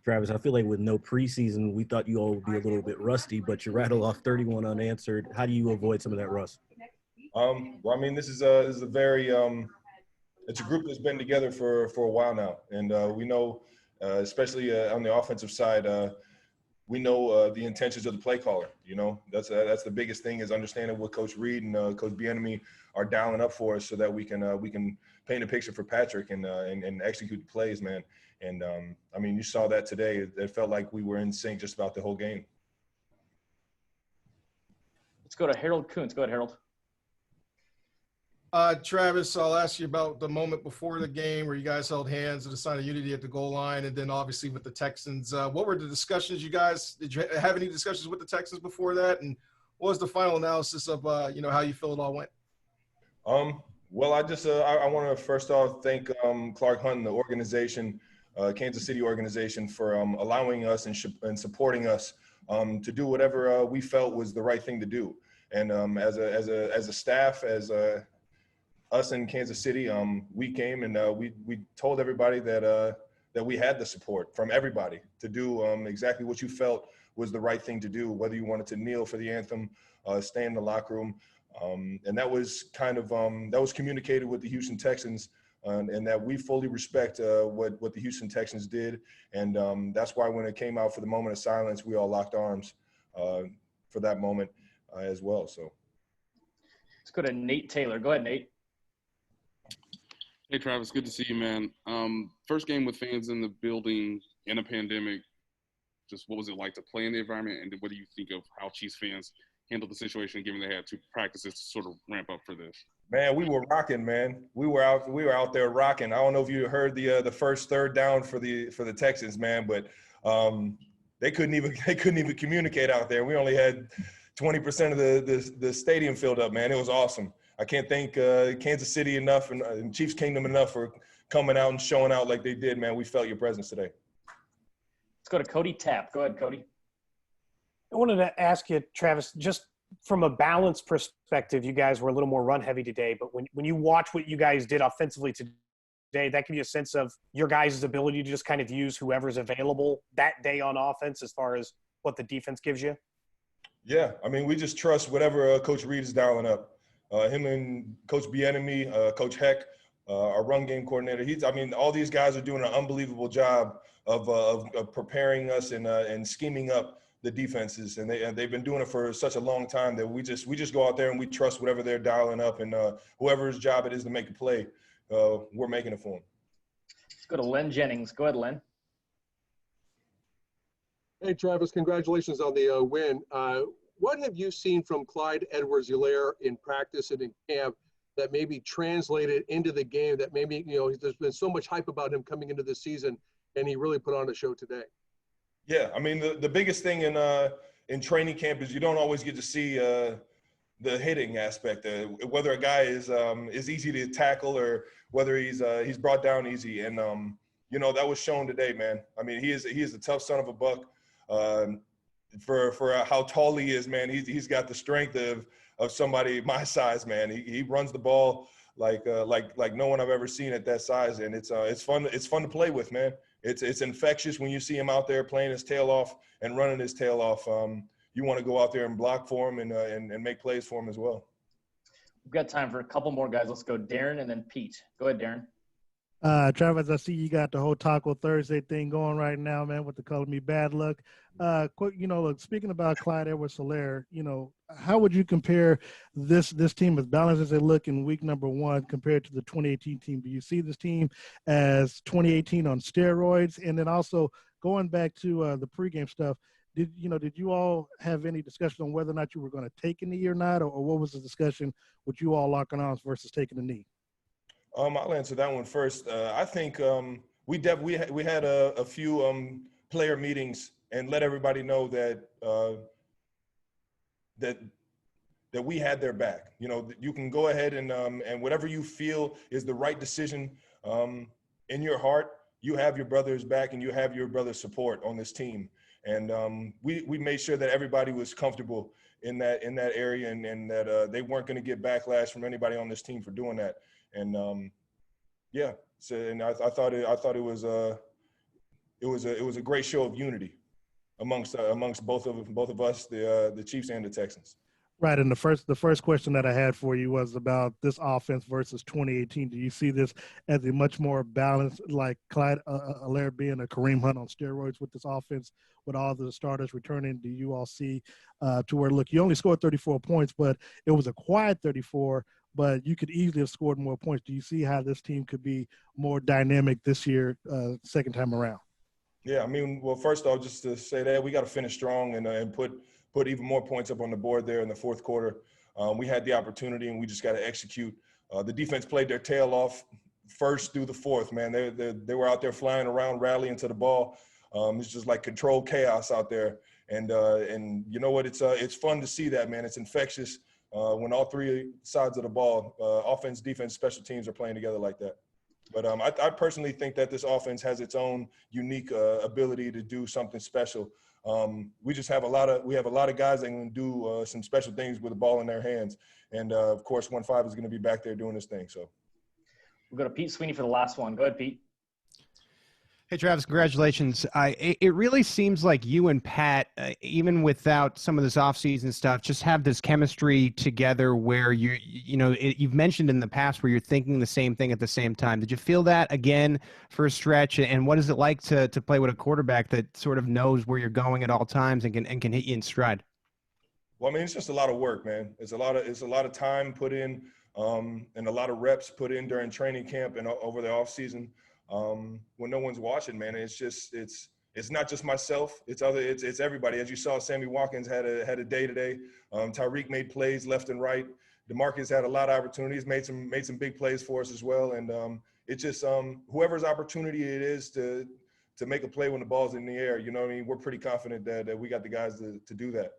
Travis, I feel like with no preseason, we thought you all would be a little bit rusty, but you rattle off 31 unanswered. How do you avoid some of that rust? Well, I mean, this is a very it's a group that's been together for a while now, and we know, especially on the offensive side, we know the intentions of the play caller. You know, that's the biggest thing, is understanding what Coach Reed and Coach Bieniemy are dialing up for us, so that we can paint a picture for Patrick and execute the plays, man. And I mean, you saw that today. It felt like we were in sync just about the whole game. Let's go to Harold Kuntz. Go ahead, Harold. Travis, I'll ask you about the moment before the game where you guys held hands at a sign of unity at the goal line, and then obviously with the Texans. What were the discussions you guys – did you have any discussions with the Texans before that? And what was the final analysis of, how you feel it all went? Well, I just I want to first off thank Clark Hunt and the organization, Kansas City organization, for allowing us and supporting us to do whatever we felt was the right thing to do. And as a staff, as us in Kansas City, we came and we told everybody that we had the support from everybody to do exactly what you felt was the right thing to do, whether you wanted to kneel for the anthem, stay in the locker room. And that was kind of that was communicated with the Houston Texans, and that we fully respect what the Houston Texans did. And that's why when it came out for the moment of silence, we all locked arms for that moment as well. So let's go to Nate Taylor. Go ahead, Nate. Hey, Travis, good to see you, man. First game with fans in the building in a pandemic. Just what was it like to play in the environment, and what do you think of how Chiefs fans handled the situation, given they had 2 practices to sort of ramp up for this? Man, we were rocking, man. We were out there rocking. I don't know if you heard the first third down for the Texans, man, but they couldn't even communicate out there. We only had 20% of the stadium filled up, man. It was awesome. I can't thank Kansas City enough and Chiefs Kingdom enough for coming out and showing out like they did, man. We felt your presence today. Let's go to Cody Tapp. Go ahead, Cody. I wanted to ask you, Travis, just from a balance perspective, you guys were a little more run heavy today, but when you watch what you guys did offensively today, that gives you a sense of your guys' ability to just kind of use whoever's available that day on offense as far as what the defense gives you? Yeah, I mean, we just trust whatever Coach Reed is dialing up. Him and Coach Bieniemy, Coach Heck, our run game coordinator. All these guys are doing an unbelievable job of preparing us and scheming up the defenses, and they've been doing it for such a long time that we just go out there and we trust whatever they're dialing up, and whoever's job it is to make a play, we're making it for them. Let's go to Len Jennings. Go ahead, Len. Hey, Travis, congratulations on the win. What have you seen from Clyde Edwards-Helaire in practice and in camp that maybe translated into the game, that maybe, there's been so much hype about him coming into the season, and he really put on a show today? Yeah, I mean, the biggest thing in training camp is you don't always get to see the hitting aspect, whether a guy is easy to tackle or whether he's brought down easy. And that was shown today, man. I mean, he is a tough son of a buck. For how tall he is, man, he's got the strength of somebody my size, man. He runs the ball like no one I've ever seen at that size, and it's fun to play with, man. It's infectious when you see him out there playing his tail off and running his tail off. You want to go out there and block for him and make plays for him as well. We've got time for a couple more guys. Let's go Darren and then Pete. Go ahead, Darren. Travis, I see you got the whole Taco Thursday thing going right now, man, with the Color Me Bad Luck. Quick, look, speaking about Clyde Edwards-Helaire, how would you compare this team, as balanced as they look in week number 1 compared to the 2018 team? Do you see this team as 2018 on steroids? And then also going back to the pregame stuff, did you all have any discussion on whether or not you were going to take a knee or not, or what was the discussion with you all locking arms versus taking a knee? I'll answer that one first. I think we had a few player meetings and let everybody know that that we had their back. You can go ahead and whatever you feel is the right decision in your heart, you have your brother's back and you have your brother's support on this team. And we made sure that everybody was comfortable in that area and that they weren't going to get backlash from anybody on this team for doing that. And I thought it was it was a great show of unity amongst both of us, the Chiefs and the Texans. Right, and the first question that I had for you was about this offense versus 2018. Do you see this as a much more balanced, like Clyde Allaire being a Kareem Hunt on steroids with this offense, with all the starters returning? Do you all see to where, look, you only scored 34 points, but it was a quiet 34, but you could easily have scored more points. Do you see how this team could be more dynamic this year, second time around? Yeah, I mean, well, first off, just to say that we got to finish strong and put even more points up on the board there in the fourth quarter. We had the opportunity, and we just got to execute. The defense played their tail off first through the fourth, man. They were out there flying around, rallying to the ball. It's just like controlled chaos out there. And you know what? It's fun to see that, man. It's infectious when all three sides of the ball, offense, defense, special teams, are playing together like that. But I personally think that this offense has its own unique ability to do something special. We just have a lot of guys that can do some special things with the ball in their hands. And of course, 1-5 is going to be back there doing his thing. So We'll go to Pete Sweeney for the last one. Go ahead, Pete. Hey, Travis, congratulations. It really seems like you and Pat, even without some of this offseason stuff, just have this chemistry together where you've mentioned in the past where you're thinking the same thing at the same time. Did you feel that again for a stretch? And what is it like to play with a quarterback that sort of knows where you're going at all times and can hit you in stride? Well, I mean, it's just a lot of work, man. It's a lot of time put in and a lot of reps put in during training camp and over the offseason. When no one's watching, man, it's not just myself. It's everybody. As you saw, Sammy Watkins had a day today. Tyreek made plays left and right. DeMarcus had a lot of opportunities, made some big plays for us as well. And it's just whoever's opportunity it is to make a play when the ball's in the air. You know what I mean? We're pretty confident that we got the guys to do that.